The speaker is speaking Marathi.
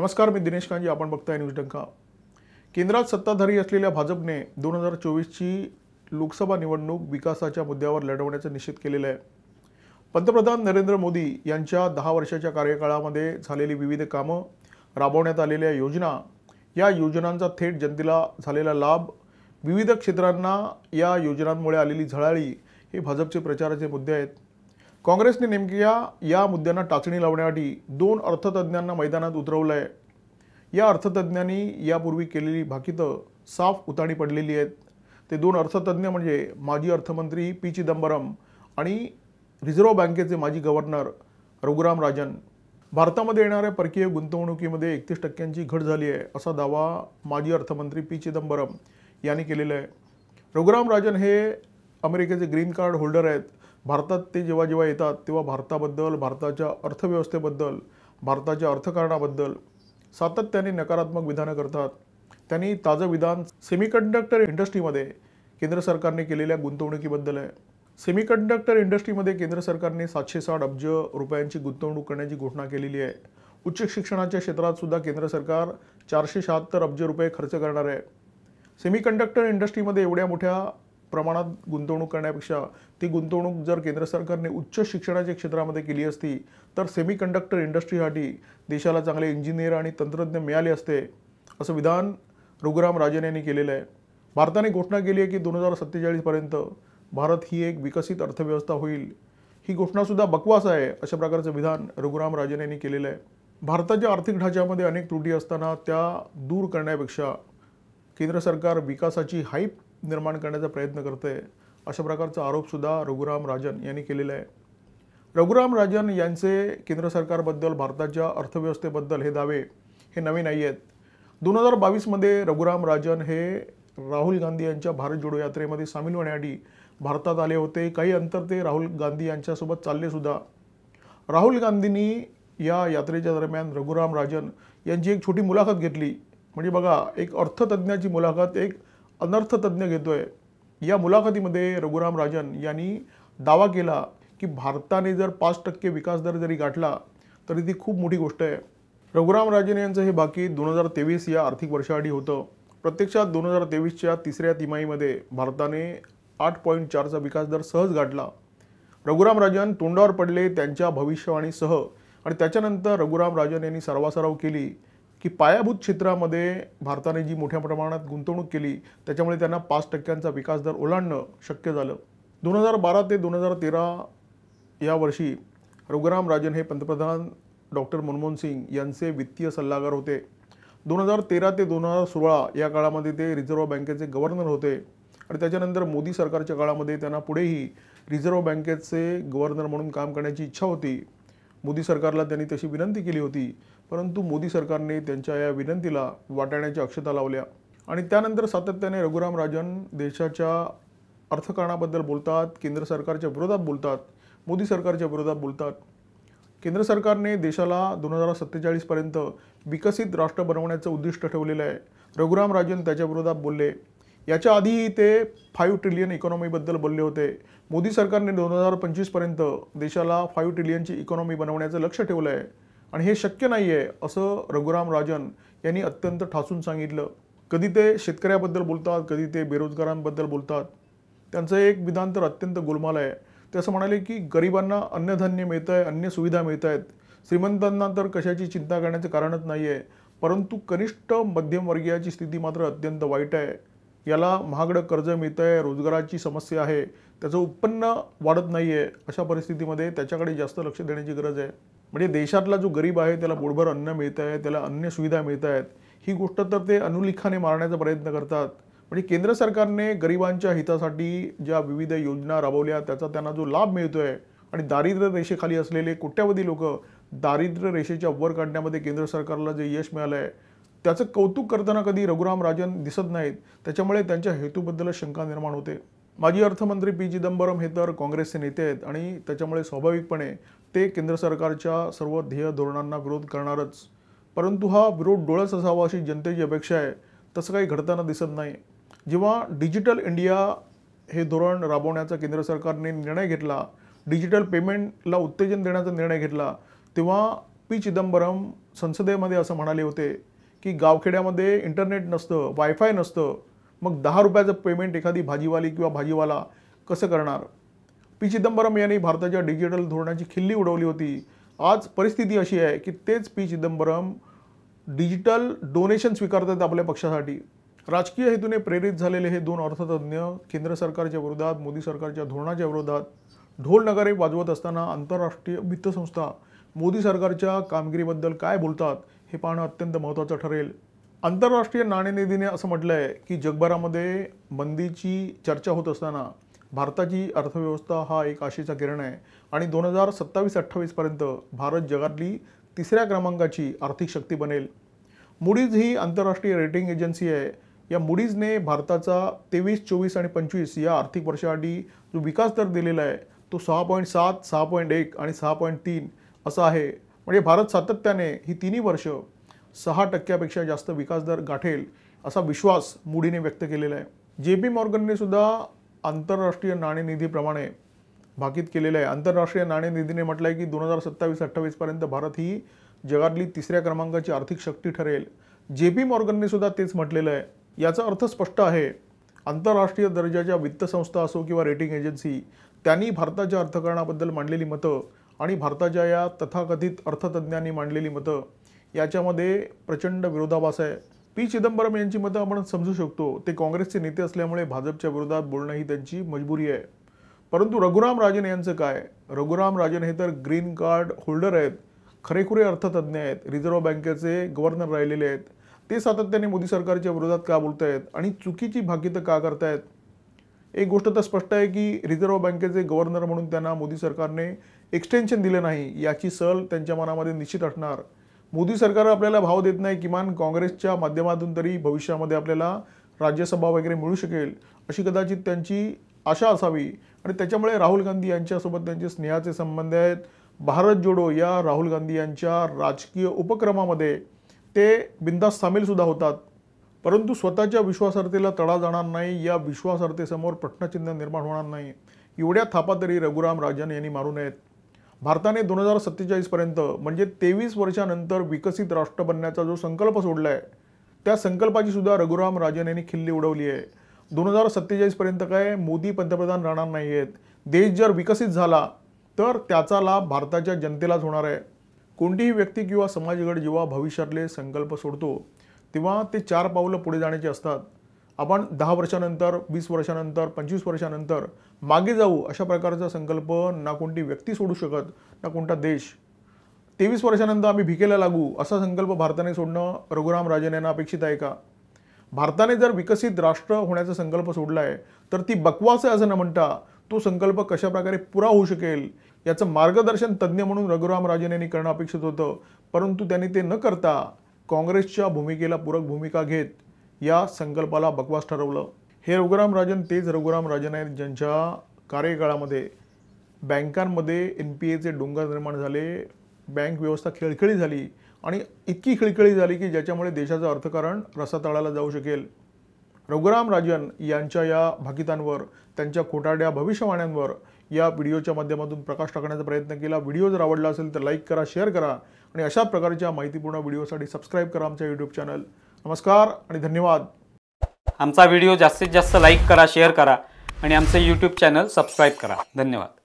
नमस्कार, मी दिनेश कांजी. आपण बघताय न्यूज डंका. केंद्रात सत्ताधारी असलेल्या भाजपने 2024ची लोकसभा निवडणूक विकासाच्या मुद्द्यावर लढवण्याचा निश्चित केलेला आहे. पंतप्रधान नरेंद्र मोदी यांच्या 10 वर्षाच्या कार्यकाळामध्ये झालेली विविध कामं, राबवण्यात आलेल्या योजना, या योजनांचा थेट जनतेला झालेला लाभ, विविध क्षेत्रांना या योजनांमुळे आलेली झळाळी हे भाजपचे प्रचाराचे मुद्दे आहेत. काँग्रेसने नेमक्या या मुद्द्यांना टाचणी लावण्यासाठी 2 अर्थतज्ञांना मैदानात उतरवलं आहे. या अर्थतज्ञांनी यापूर्वी केलेली भाकितं साफ उताणी पडलेली आहेत. ते 2 अर्थतज्ञ म्हणजे माजी अर्थमंत्री पी चिदंबरम आणि रिझर्व्ह बँकेचे माजी गव्हर्नर रघुराम राजन. भारतामध्ये येणाऱ्या परकीय गुंतवणुकीमध्ये 31% घट झाली आहे, असा दावा माजी अर्थमंत्री पी चिदंबरम यांनी केलेला आहे. रघुराम राजन हे अमेरिकेचे ग्रीन कार्ड होल्डर आहेत. भारतात ते जेव्हा येतात तेव्हा भारताबद्दल, भारताच्या अर्थव्यवस्थेबद्दल, भारताच्या अर्थकारणाबद्दल सातत्याने नकारात्मक विधानं करतात. त्यांनी ताजं विधान सेमीकंडक्टर इंडस्ट्रीमध्ये केंद्र सरकारने केलेल्या गुंतवणुकीबद्दल आहे. सेमीकंडक्टर इंडस्ट्रीमध्ये केंद्र सरकारने 760 अब्ज रुपयांची गुंतवणूक करण्याची घोषणा केलेली आहे. उच्च शिक्षणाच्या क्षेत्रात सुद्धा केंद्र सरकार 476 अब्ज रुपये खर्च करणार आहे. सेमीकंडक्टर इंडस्ट्रीमध्ये एवढ्या मोठ्या प्रमाणात गुंतवणूक करण्यापेक्षा ती गुंतवणूक जर केंद्र सरकारने उच्च शिक्षणाच्या क्षेत्रामध्ये केली असती तर सेमीकंडक्टर इंडस्ट्रीसाठी देशाला चांगले इंजिनियर आणि तंत्रज्ञ मिळाले असते, असं विधान रघुराम राजन यांनी केलेलं आहे. भारताने घोषणा केली आहे की 2047 पर्यंत भारत ही एक विकसित अर्थव्यवस्था होईल. ही घोषणासुद्धा बकवास आहे, अशा प्रकारचं विधान रघुराम राजन यांनी केलेलं आहे. भारताच्या आर्थिक ढाच्यामध्ये अनेक त्रुटी असताना त्या दूर करण्यापेक्षा केंद्र सरकार विकासाची हाईप निर्माण करण्याचा प्रयत्न करते, अशा प्रकारचा आरोपसुद्धा रघुराम राजन यांनी केलेला आहे. रघुराम राजन यांचे केंद्र सरकारबद्दल, भारताच्या अर्थव्यवस्थेबद्दल हे दावे हे नवे नाही आहेत. 2022मध्ये रघुराम राजन हे राहुल गांधी यांच्या भारत जोडो यात्रेमध्ये सामील होण्यासाठी भारतात आले होते. काही अंतर ते राहुल गांधी यांच्यासोबत चालले सुद्धा. राहुल गांधींनी या यात्रेच्या दरम्यान रघुराम राजन यांची एक छोटी मुलाखत घेतली. म्हणजे बघा, एक अर्थतज्ञाची मुलाखत एक अनर्थतज्ञ घेतोय. या मुलाखतीमध्ये रघुराम राजन यांनी दावा केला की भारताने जर 5% विकास दर जरी गाठला तरी ती खूप मोठी गोष्ट आहे. रघुराम राजन यांचं हे बाकी 2023 या आर्थिक वर्षासाठी होतं. प्रत्यक्षात 2023च्या तिसऱ्या तिमाहीमध्ये भारताने 8.4चा विकास दर सहज गाठला. रघुराम राजन तोंडावर पडले त्यांच्या भविष्यवाणीसह आणि त्याच्यानंतर रघुराम राजन यांनी सर्वासराव केली की पायाभूत क्षेत्रामध्ये भारताने जी मोठ्या प्रमाणात गुंतवणूक केली त्याच्यामुळे त्यांना 5%चा विकास दर ओलांडणं शक्य झालं. 2012 ते 2013 या वर्षी रघुराम राजन हे पंतप्रधान डॉक्टर मनमोहन सिंग यांचे वित्तीय सल्लागार होते. 2013 ते 2016 या काळामध्ये ते रिझर्व्ह बँकेचे गव्हर्नर होते आणि त्याच्यानंतर मोदी सरकारच्या काळामध्ये त्यांना पुढेही रिझर्व्ह बँकेचे गव्हर्नर म्हणून काम करण्याची इच्छा होती. मोदी सरकारला त्यांनी तशी विनंती केली होती, परंतु मोदी सरकारने त्यांच्या या विनंतीला वाटाण्याच्या अक्षता लावल्या आणि त्यानंतर सातत्याने रघुराम राजन देशाच्या अर्थकारणाबद्दल बोलतात, केंद्र सरकारच्या विरोधात बोलतात, मोदी सरकारच्या विरोधात बोलतात. केंद्र सरकारने देशाला 2047 पर्यंत विकसित राष्ट्र बनवण्याचं उद्दिष्ट ठेवलेलं आहे. रघुराम राजन त्याच्या विरोधात बोलले. याच्या आधीही ते 5 ट्रिलियन इकॉनॉमीबद्दल बोलले होते. मोदी सरकारने 2025 पर्यंत देशाला 5 ट्रिलियनची इकॉनॉमी बनवण्याचं लक्ष्य ठेवलं आहे आणि हे शक्य नाही आहे, असं रघुराम राजन यांनी अत्यंत ठासून सांगितलं. कधी ते शेतकऱ्याबद्दल बोलतात, कधी ते बेरोजगारांबद्दल बोलतात. त्यांचं एक विधान तर अत्यंत गोलमाल आहे. ते असं म्हणाले की गरिबांना अन्नधान्य मिळतं आहे, अन्य सुविधा मिळत आहेत, श्रीमंतांना तर कशाची चिंता करण्याचं कारणच नाही आहे, परंतु कनिष्ठ मध्यमवर्गीयाची स्थिती मात्र अत्यंत वाईट आहे. याला महागडं कर्ज मिळतं आहे, रोजगाराची समस्या आहे, त्याचं उत्पन्न वाढत नाही आहे. अशा परिस्थितीमध्ये त्याच्याकडे जास्त लक्ष देण्याची गरज आहे. म्हणजे देशातला जो गरीब आहे त्याला पोटभर अन्न मिळतं आहे, त्याला अन्य सुविधा मिळत आहेत, ही गोष्ट तर ते अनुलिखाने मारण्याचा प्रयत्न करतात. म्हणजे केंद्र सरकारने गरिबांच्या हितासाठी ज्या विविध योजना राबवल्या त्याचा त्यांना जो लाभ मिळतोय आणि दारिद्र्य रेषेखाली असलेले कोट्यावधी लोक दारिद्र्य रेषेच्या वर काढण्यामध्ये केंद्र सरकारला जे यश मिळालं आहे त्याचं कौतुक करताना कधी रघुराम राजन दिसत नाहीत. त्याच्यामुळे त्यांच्या हेतूबद्दल शंका निर्माण होते. माजी अर्थमंत्री पी चिदंबरम हे तर काँग्रेसचे नेते आहेत आणि त्याच्यामुळे स्वाभाविकपणे ते केंद्र सरकारच्या सर्व ध्येय धोरणांना विरोध करणारच. परंतु हा विरोध डोळस असावा अशी जनतेची अपेक्षा आहे. तसं काही घडताना दिसत नाही. जेव्हा डिजिटल इंडिया हे धोरण राबवण्याचा केंद्र सरकारने निर्णय घेतला, डिजिटल पेमेंटला उत्तेजन देण्याचा निर्णय घेतला, तेव्हा पी चिदंबरम संसदेमध्ये असं म्हणाले होते की गावखेड्यामध्ये इंटरनेट नसतं, वायफाय नसतं, मग 10 रुपयाचं पेमेंट एखादी भाजीवाली किंवा भाजीवाला कसं करणार? पी चिदंबरम यांनी भारताच्या डिजिटल धोरणाची खिल्ली उडवली होती. आज परिस्थिती अशी आहे की तेच पी चिदंबरम डिजिटल डोनेशन स्वीकारतात आपल्या पक्षासाठी. राजकीय हेतूने प्रेरित झालेले हे दोन अर्थतज्ञ केंद्र सरकारच्या विरोधात, मोदी सरकारच्या धोरणाच्या विरोधात ढोल नगारे वाजवत असताना आंतरराष्ट्रीय वित्त संस्था मोदी सरकारच्या कामगिरीबद्दल काय बोलतात हे पाहणं अत्यंत महत्त्वाचं ठरेल. आंतरराष्ट्रीय नाणेनिधीने असं म्हटलं आहे की जगभरामध्ये मंदीची चर्चा होत असताना भारताची अर्थव्यवस्था हा एक आशेचा किरण आहे आणि 2027-28 पर्यंत भारत जगातली 3ऱ्या क्रमांकाची आर्थिक शक्ती बनेल. मूडीज ही आंतरराष्ट्रीय रेटिंग एजन्सी आहे. या मूडीजने भारताचा 23, 24 आणि 25 या आर्थिक वर्षासाठी जो विकास दर दिलेला आहे तो 6.7, 6.1 आणि 6.3 असा आहे. म्हणजे भारत सातत्याने ही तिन्ही वर्ष 6% जास्त विकास दर गाठेल असा विश्वास मूडीने व्यक्त केलेला आहे. JP मॉर्गनने सुद्धा आंतरराष्ट्रीय नाणेनिधीप्रमाणे भाकीत केलेलं आहे. आंतरराष्ट्रीय नाणेनिधीने म्हटलं आहे की 2027-28 पर्यंत भारत ही जगातली 3ऱ्या क्रमांकाची आर्थिक शक्ती ठरेल. JP मॉर्गनने सुद्धा तेच म्हटलेलं आहे. याचा अर्थ स्पष्ट आहे. आंतरराष्ट्रीय दर्जाच्या वित्त संस्था असो किंवा रेटिंग एजन्सी त्यांनी भारताच्या अर्थकारणाबद्दल मांडलेली मतं आणि भारताच्या या तथाकथित अर्थतज्ञांनी मांडलेली मतं याच्यामध्ये प्रचंड विरोधाभास आहे. पी चिदंबरम यांची मतं आपण समजू शकतो. ते काँग्रेसचे नेते असल्यामुळे भाजपच्या विरोधात बोलणं ही त्यांची मजबुरी आहे. परंतु रघुराम राजन यांचं काय? रघुराम राजन हे तर ग्रीन कार्ड होल्डर आहेत, खरेखुरे अर्थतज्ञ आहेत, रिझर्व्ह बँकेचे गव्हर्नर राहिलेले आहेत. ते सातत्याने मोदी सरकारच्या विरोधात का बोलत आहेत आणि चुकीची भाकीतं का करतायत? एक गोष्ट तर स्पष्ट आहे की रिझर्व्ह बँकेचे गव्हर्नर म्हणून त्यांना मोदी सरकारने एक्सटेन्शन दिलं नाही याची सल त्यांच्या मनामध्ये निश्चित असणार. मोदी सरकार आपल्याला भाव देत नाही, किमान काँग्रेसच्या माध्यमातून तरी भविष्यामध्ये आपल्याला राज्यसभा वगैरे मिळू शकेल अशी कदाचित त्यांची आशा असावी आणि त्याच्यामुळे राहुल गांधी यांच्यासोबत त्यांचे स्नेहाचे संबंध आहेत. भारत जोडो या राहुल गांधी यांच्या राजकीय उपक्रमामध्ये ते बिनधास्त सामील सुद्धा होतात. परंतु स्वतःच्या विश्वासार्हतेला तडा जाणार नाही, या विश्वासार्हतेसमोर प्रश्नचिन्ह निर्माण होणार नाही. एवढ्या थापा तरी रघुराम राजन यांनी मारू नयेत. भारताने 2047 पर्यंत म्हणजे 23 वर्षानंतर विकसित राष्ट्र बनण्याचा जो संकल्प सोडला आहे त्या संकल्पाची सुद्धा रघुराम राजन यांनी खिल्ली उडवली आहे. 2047 पर्यंत काय मोदी पंतप्रधान राहणार नाही आहेत. देश जर विकसित झाला तर त्याचा लाभ भारताच्या जनतेलाच होणार आहे. कोणतीही व्यक्ती किंवा समाजगट जेव्हा भविष्यातले संकल्प सोडतो तेव्हा ते 4 पावलं पुढे जाण्याचे असतात. आपण 10 वर्षानंतर, 20 वर्षानंतर, 25 वर्षानंतर मागे जाऊ अशा प्रकारचा संकल्प ना कोणती व्यक्ती सोडू शकत ना कोणता देश. 23 वर्षानंतर आम्ही भिकेला लागू असा संकल्प भारताने सोडणं रघुराम राजन यांना अपेक्षित आहे का? भारताने जर विकसित राष्ट्र होण्याचा संकल्प सोडला आहे तर ती बकवास आहे असं न म्हणता तो संकल्प कशा प्रकारे पुरा होऊ शकेल याचं मार्गदर्शन तज्ज्ञ म्हणून रघुराम राजन यांनी करणं अपेक्षित होतं. परंतु त्यांनी ते न करता काँग्रेसच्या भूमिकेला पूरक भूमिका घेत या संकल्पाला बकवास ठरवलं. हे रघुराम राजन तेच रघुराम राजन आहेत ज्यांच्या कार्यकाळामध्ये बँकांमध्ये NPAचे डोंगर निर्माण झाले, बँक व्यवस्था खिळखिळी झाली आणि इतकी खिळखिळी झाली की ज्याच्यामुळे देशाचं अर्थकारण रसातळाला जाऊ शकेल. रघुराम राजन यांच्या या भाकितांवर, त्यांच्या खोटारड्या भविष्यवाण्यांवर या व्हिडिओच्या माध्यमातून प्रकाश टाकण्याचा प्रयत्न केला. व्हिडिओ जर आवडला असेल तर लाईक करा, शेअर करा आणि अशा प्रकारच्या माहितीपूर्ण व्हिडिओसाठी सबस्क्राईब करा आमच्या यूट्यूब चॅनल. नमस्कार आणि धन्यवाद. आमचा व्हिडिओ जास्तीत जास्त लाईक करा, शेअर करा आणि आमचे यूट्यूब चॅनल सबस्क्राईब करा. धन्यवाद.